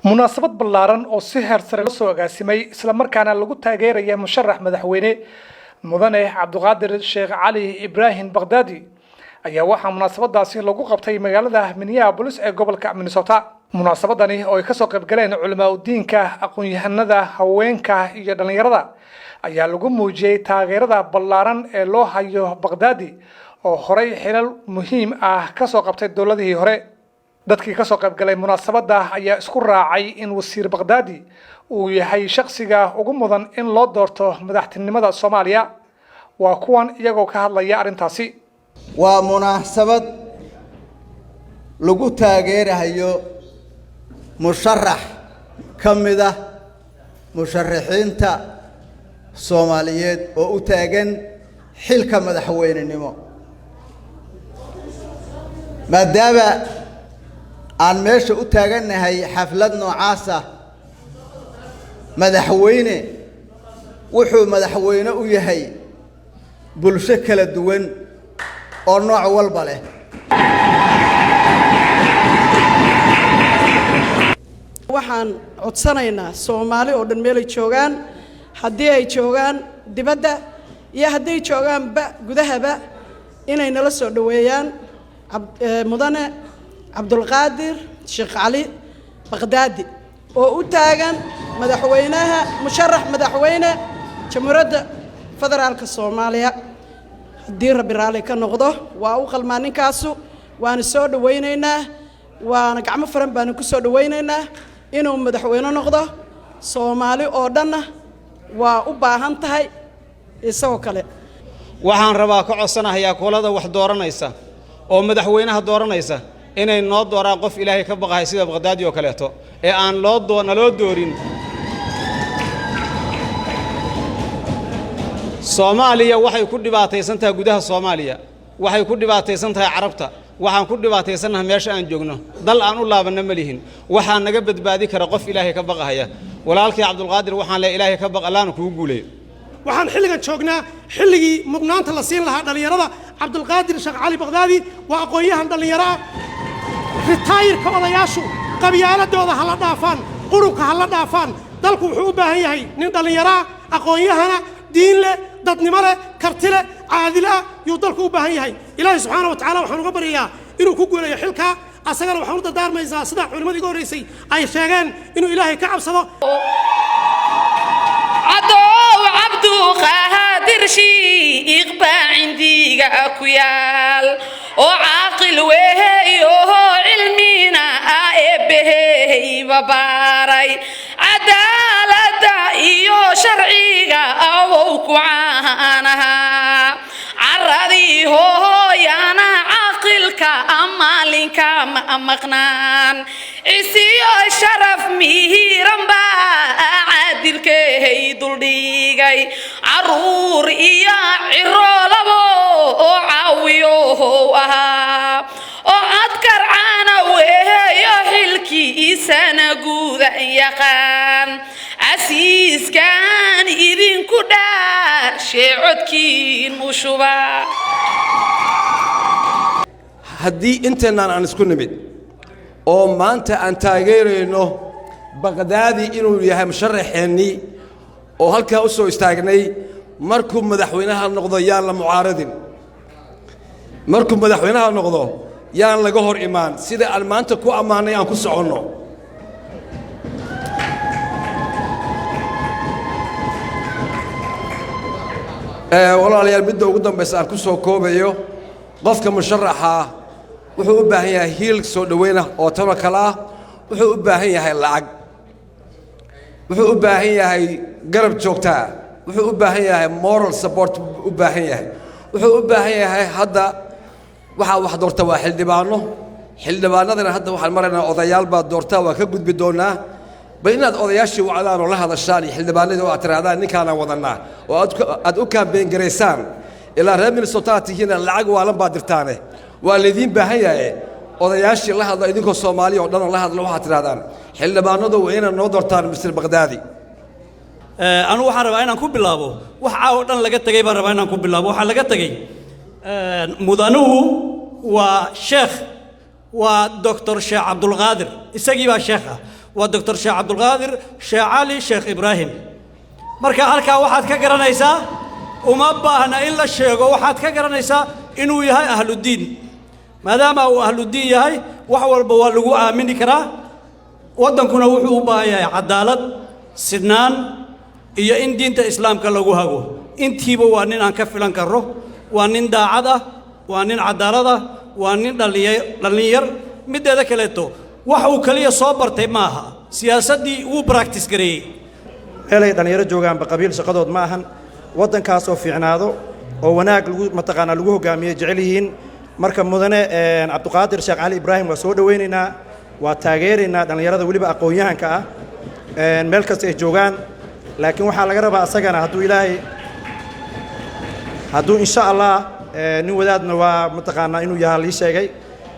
munaasabad ballaaran oo si heer sare loo soo agaasimay isla markaana lagu taageeraya musharax madaxweyne mudane cabdiqaadir sheekh cali ibraahim baghdadi ayaa waxaa munaasabadaasi lagu qabtay magaalada Minneapolis ee gobolka Minnesota. munaasabadani oo ay ka soo qayb galeen culimada diinka, aqoon-yahanada, haweenka iyo dhalinyarada ayaa lagu muujiyay taageerada ballaaran ee loo hayo Baghdadi oo horey xilal muhiim ah ka soo qabtay dowladihii hore. dadkii ka soo qayb galay munaasabada ayaa isku raacay in wasiir Baghdadi uu yahay shakhsiga ugu mudan in loo doorto madaxtinimada Soomaaliya. waa kuwan iyagoo ka hadlaya arintaasi. waa munaasabad lagu taageerayo musharax kamida musharaxiinta Soomaaliyeed oo u taagan xilka madaxweynenimo maadaama aan meesha u taaganahay xaflad noocaas ah. madaxweyne wuxuu madaxweyne u yahay bulsho kala duwan oo nooc walba leh. waxaan codsanaynaa Soomaali oo dhan meel ay joogaan, haddii ay joogaan dibadda iyo haddii joogaan gudahaba, inay nala soo dhaweeyaan mudane cabdulqaadir sheekh cali baghdadi oo u taagan madaxweynaha musharax madaxweyne jamhuuriyadda federaalka Soomaaliya. haddii rabbi raali ka noqdo waa u qalmaa ninkaasu, waana soo dhaweynaynaa, waana gacmo furan baan ku soo dhaweynaynaa inuu madaxweyne noqdo. Soomaali oo dhanna waa u baahan tahay isagoo kale. waxaan rabaa ka codsanayaa kulada wax dooranaysa oo madaxweynaha dooranaysa inay noo dooraan qof Ilaahay ka baqahay sida Baghdadi oo kaleeto ee aan loo doorin Soomaaliya. waxay ku dhibaataysan tahay gudaha Soomaaliya, waxay ku dhibaataysan tahay Carabta, waxaan ku dhibaataysanahay meesha aan joogno. dal aan u laabanna ma lihin. waxaan naga badbaadi kara qof Ilaahay ka baqahaya. walaalkii Cabdulqaadir waxaan leeyahay Ilaahay ka baq, Allaahna kugu guuleeyo. waxaan xilligan joognaa xilligii mugnaanta la siin lahaa dhalinyarada. cabdulqaadir sheekh cali baghdadi waa aqoon-yahan dhalinyaro ah. ritaayirka odayaashu qabyaaladooda ha la dhaafaan, qurunka ha la dhaafaan. dalku wuxuu u baahan yahay nin dhalinyaro ah, aqoon-yahana, diin leh, dadnimo leh, karti leh, caadil ah yuu dalku u baahan yahay. ilaahay subxaana wa tacaala waxaan uga baryayaa inuu ku guuleeyo xilkaa. asagana waxaan u dardaarmaysaa sida culimadii iga horreysay ay sheegeen inuu ilaahay ka cabsado. عبدالقادر شيخ عندي أكويال وعاقل وهي علمنا به بباري عدالة إيو شرعي أو كوانها عرضي هو يانا عاقلك أمالك مقنان عسيو شرف ميهيرا با عادلك هيدول ديغاي عرور إيا عرولبو عاويو أها وعدكر عانا وهيو حلكي إسانا قوذا يقان عسيس كان إذن كدار شيعودكي المشوبا. haddii inteenaan aan isku nimid oo maanta aan taageerayno Baghdadi inuu yahay musharaxeennii oo halkaa u soo istaagnay, markuu madaxweynaha noqdo yaan la mucaaradin. markuu madaxweynaha noqdo yaan laga hor imaan. sida aan maanta ku ammaanay aan ku soconno. walaalayaal, midda ugu dambaysa aan ku soo koobayo, qofka musharaxa wuxuu u baahan yahay hiil soo dhaweynah oo tano kale ah. wuxuu u baahan yahay lacag, wuxuu u baahan yahay garab joogtaa, wuxuu u baahan yahay moral support, u baahan yahay wuxuu u baahan yahay hadda waxa wax doorta waa xildhibaanadana hadda waxaan maraynaa odayaal baa doorta, waa ka gudbi doonaa. bal inaad odayaashii wacdaan oo la hadashaan iyo xildhibaanadii oo aad tirahdaan ninkaanaan wadanaa oo aad u kaambeen garaysaan. ilaa reer Minnesota tihiina lacag waalan baa dirtaane waa laydin baahan yahay. odayaashii la hadla idinkoo Soomaali oo dhan la hadla waxaad tirahdaan xildhibaanadu waa inay noo doortaan Mr. Baghdadi. anu waxaan rabaa inaan ku bilaabo wax caaw dhan laga tagay baan rabaa inaan ku bilaabo. waxa laga tagay mudanuhu waa sheekh ودكتور شيخ عبد القادر إسقي بقى شيخه ودكتور شيخ عبد القادر شيخ علي شيخ إبراهيم marka halka waxaad ka garanaysaa uma baahna in la sheego waxaad ka garanaysaa inuu yahay ahludiin maadaama uu ahludiin yahay wax walba waa lagu aamini karaa wadankuna wuxuu u baahan yahay cadaalad sidnaan iyo in diinta islaamka lagu hago intiiba waa nin aan ka filan karo waa nin daacad ah waa nin cadaalad ah waa nin dhalinyar mideeda kaleeto wax uu kaliya soo bartay maaha siyaasadii uu practice gareeyay meelay dhalinyaro joogaanba qabiil shaqadood ma ahan waddankaas oo fiicnaado oo wanaag lagu mataqaanaa lagu hogaamiyo jecel yihiin marka mudane cabdiqaadir sheekh cali ibraahim waa soo dhaweynaynaa waa taageeraynaa dhalinyarada weliba aqoon-yahanka ah meel kasta ay joogaan laakiin waxaa laga rabaa asagana hadduu insha allah nin wadaadna waa mataqaanaa inuu yahaa lii sheegay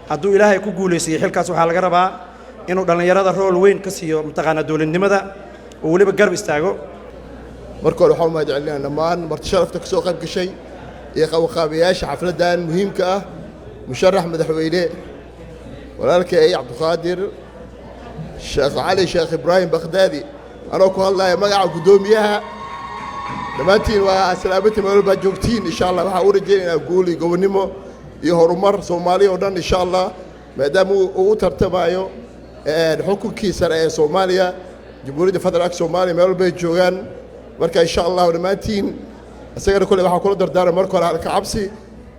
hadduu ilaahay ku guulaysiiyo xilkaas waxaa laga rabaa inuu dhalinyarada rool weyn ka siiyo mataqaanaa dowladnimada oo weliba garab istaago marka hore waxaan mahad celinaa dhammaan marti sharafta ka soo qayb gashay iyo qabanqaabiyaasha xafladdan muhiimka ah musharax madaxweyne walaalkay cabdiqaadir sheekh cali sheekh ibraahim bakhdaadi anoo ku hadlaya magaca guddoomiyaha dhammaantiin waa salaamati meel walbaad joogtiin insha allah waxaan u rajaynaynaa guul iyo gobonnimo iyo horumar soomaaliya oo dhan insha allah maadaama uu u tartamayo xukunkii sare ee soomaaliya jamhuuriyadda federaalka soomaaliya meel walba ay joogaan marka insha allah dhammaantiin isagana kole waxaa kula dardaarmay marka hore halka cabsi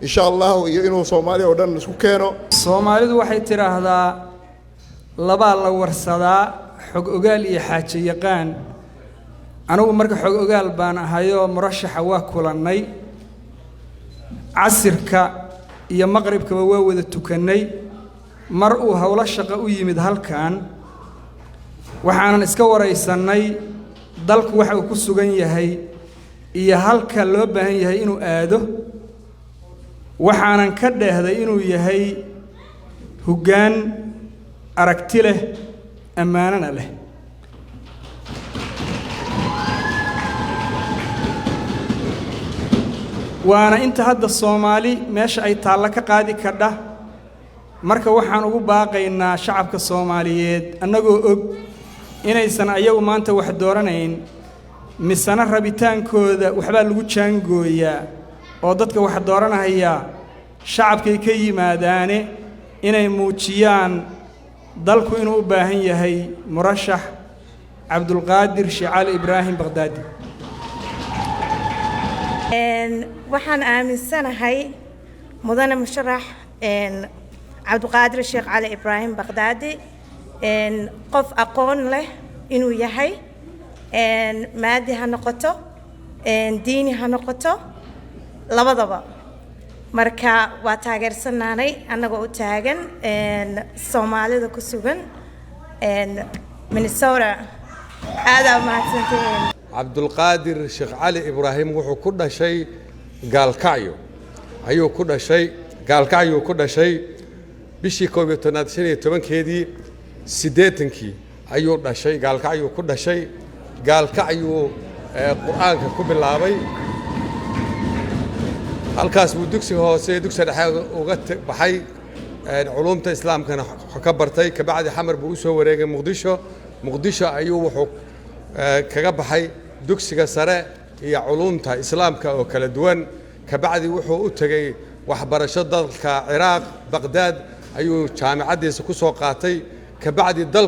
insha allah iyo inuu soomaaliya oo dhan isku keeno soomaalidu waxay tiraahdaa labaa la warsadaa xog ogaal iyo xaaje yaqaan anigu marka xog ogaal baan ahayoo murashaxa waa kulannay casirka iyo maqribkaba waa wada tukannay mar uu howlo shaqo u yimid halkan waxaanan iska waraysannay dalku waxa uu ku sugan yahay iyo halka loo baahan yahay inuu aado waxaanan ka dheehday inuu yahay hoggaan aragti leh ammaanana leh waana inta hadda Soomaali meesha ay taalla ka qaadi kardha marka waxaan ugu baaqaynaa shacabka Soomaaliyeed annagoo og inaysan ayagu maanta wax dooranayn misana rabitaankooda waxba lagu jaangooyaa oo dadka wax dooranaya shacabkay ka yimaadaane inay muujiyaan dalku inuu u baahan yahay murashax cabdulqaadir sheekh cali ibraahim bakhdaadi waxaan aaminsanahay mudane musharax cabdulqaadir sheekh cali ibraahim bakhdaadi qof aqoon leh inuu yahay maadi ha noqoto diini ha noqoto labadaba marka waa taageersanaanay annagoo u taagan soomaalida ku sugan minnesota aadaa mahadsantihiin cabdulqaadir sheekh cali ibraahim wuxuu ku dhashay gaalkacyo ayuu ku dhashay gaalkacyuu ku dhashay bishii 11keedii 80kii ayuu dhashay gaalkacyuu ku dhashay gaalkacyuu quraanka ku bilaabay halkaas buu dugsiga hoose dugsiga dhexe uga baxay علومته إسلام كان كبرتي كبعد حمر بوسه ورجع مقدشة أيوه وحق كجبحي دكسجة سراء هي علومته إسلام كالدوان كبعد وحق أتجي وحبرشة ضل كعراق بغداد أيوه جامعة كسو قاتي كبعد ضل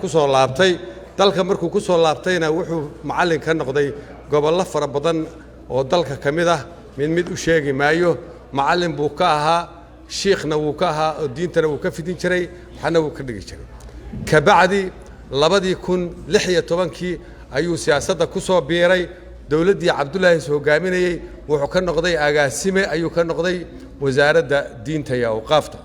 كسو لابتي ضل كمركو كسو لابتينا وحق معلن كان قضي قبل الله فربضن وضل كمده من مد وشيء مايو معلم بوكاها شيخنا وكاها الدين تنا وكفدين شري حنا وكدقي شري كبعدي لبدي يكون لحية طبنكي أيو سياسة كسو بيري دولتي عبد الله سوقاميني وحكن نقضي أجاسمة أيو كان نقضي وزارة الدين تيا وقافته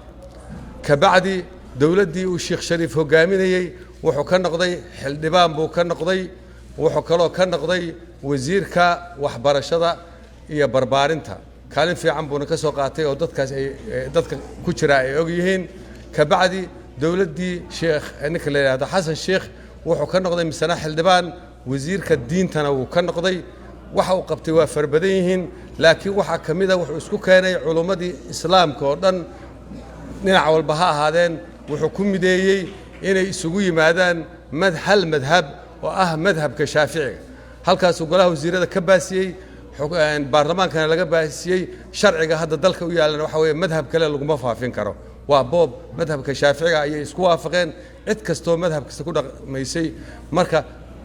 كبعدي دولتي والشيخ شريف هوقاميني وحكن نقضي حلدبان بو كان نقضي وحكلو كان نقضي وزيرك وحبرشة يا بربارنتا كان في عم بونا كسو قاتي او ددك ku jira ay og yihiin ka bacdi dawladii sheekh anaka leeyahay Xasan Sheekh wuxuu ka noqday misana xildhibaan wasiirka diintana uu ka noqday waxa uu qabtay waa farbadan yihiin laakiin waxa kamida wuxuu isku keenay culimadii islaamka oo dhan dhinac walba ha ahaadeen wuxuu ku mideeyay inay isugu yimaadaan hal madhab oo ah madhabka shaaficiga halkaasuu golaha wasiirada ka baasiyey baarlamaankana laga baasiyey sharciga hadda dalka u yaalana waxa weeye madhab kale laguma faafin karo waa boob madhabka shaaficiga ayay isku waafaqeen cid kastoo madhab kasta ku dhaqmaysay marka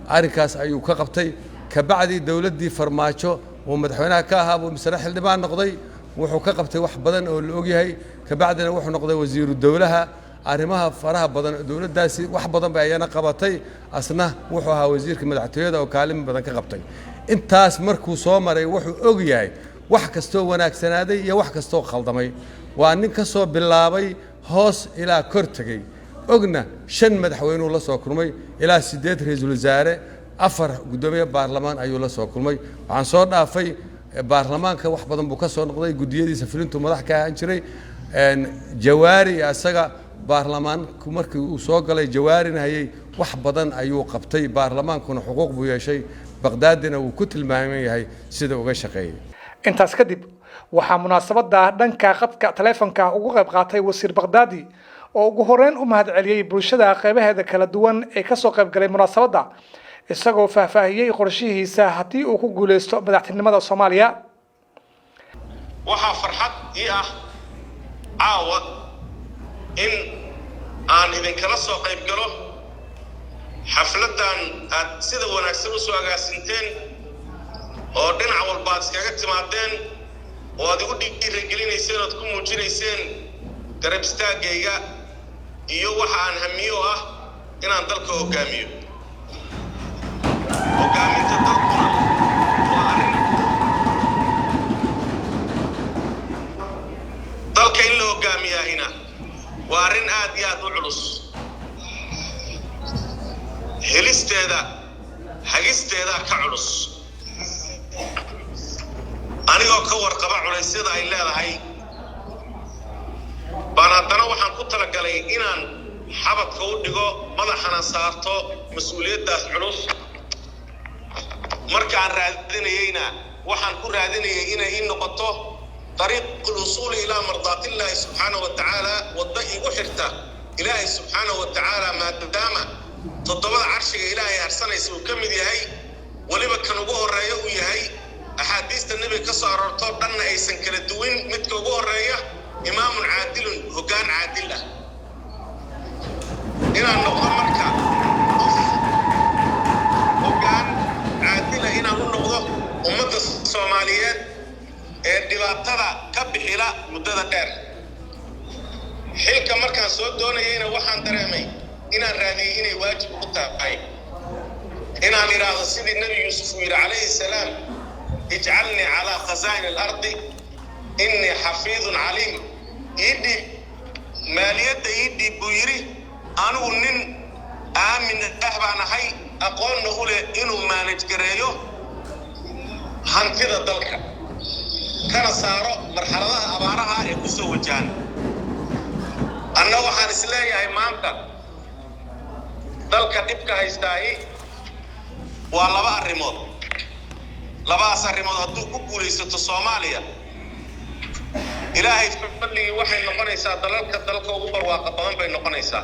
arrinkaas ayuu ka qabtay kabacdi dowladdii farmaajo oo madaxweynaha ka ahaa buu misna xildhibaan noqday wuxuu ka qabtay wax badan oo la ogyahay kabacdina wuxuu noqday wasiiru dowlaha arrimaha faraha badan dowladdaasi wax badan bay ayana qabatay asna wuxuu ahaa wasiirka madaxtooyada oo kaalin badan ka qabtay intaas markuu soo maray wuxuu og yahay wax kastoo wanaagsanaaday iyo wax kastoo khaldamay waa nin ka soo bilaabay hoos ilaa kor tegey ogna 5 madaxweynuu la soo kulmay ilaa 8 ra'iisul wasaare 4 gudoomiye baarlamaan ayuu la soo kulmay waxaan soo dhaafay baarlamaanka wax badan buu ka soo noqday gudiyadiisa filintu madax ka ahaan jiray jawaari asaga baarlamaanku markii uu soo galay jawaarina hayay wax badan ayuu qabtay baarlamaankuna xuquuq buu yeeshay baqdaadina uu ku tilmaaman yahay sida uga shaqeeyay intaas kadib waxaa munaasabada dhanka qadka taleefanka ugu qayb qaatay wasiir Baqdaadi oo ugu horeyn u mahadceliyay bulshada qaybaheeda kala duwan ee ka soo qayb galay munaasabada isagoo faahfaahiyay qorshihiisa haddii uu ku guuleysto madaxtinimada Soomaaliya waxa farxad ii ah caawa in aan idin kala soo qayb galo xafladan aad sida wanaagsan u soo agaasinteen oo dhinac walba aad iskaga timaadeen oo aad igu dhiirigelinayseen oo ku muujinayseen garab istaagayga iyo waxa aan hamiyo ah inaan dalka hogaamiyo hogaaminta dalkuna waa arrin dalka in la hogaamiyahina waa arrin aad iyo aad u culus helisteeda hagisteeda ka culus anigoo ka warqaba culaysyada ay leedahay baan haddana waxaan ku talagalay inaan xabadka u dhigo madaxana saarto mas-uuliyaddaas culus markaan raadinayeyna waxaan ku raadinayay inay ii noqoto طريق الوصول إلى مرضات الله سبحانه وتعالى والضيق وحرته إلهي سبحانه وتعالى ما دام تضمن عرشه إلهي هرسنا يسوي كم ذي هاي ولما كانوا جوه الرأي هاي أحاديث النبي كسر رطاب أن أيسن كالدوين مثل جوه الرأي إمام عادل وكان عادلة إلى النقطة مركا وكان عادلة إلى النقطة أمة الصوماليات dhibaatada ka bixila muddada dheer xilka markaan soo doonayayna waxaan dareemay inaan raadiyay inay waajib u tahay inaan iraahdo sidii nabi yuusuf uu yiri calayhi salaam ijcalni ala khaza'in al-ard inni xafiidun caliim idhi maaliyadda idhi buu yiri anigu nin aamin ah baan ahay aqoonna u leh inuu manage gareeyo hantida dalka kana saaro marxaladaha abaaraha ee ku soo wajahan anna waxaan isleeyahay maanta dalka dhibka haystaahi waa laba arrimood hadduu ku guulaysato Soomaaliya ilaahay fadligii waxay noqonaysaa dalka ugu barwaaqa badan bay noqonaysaa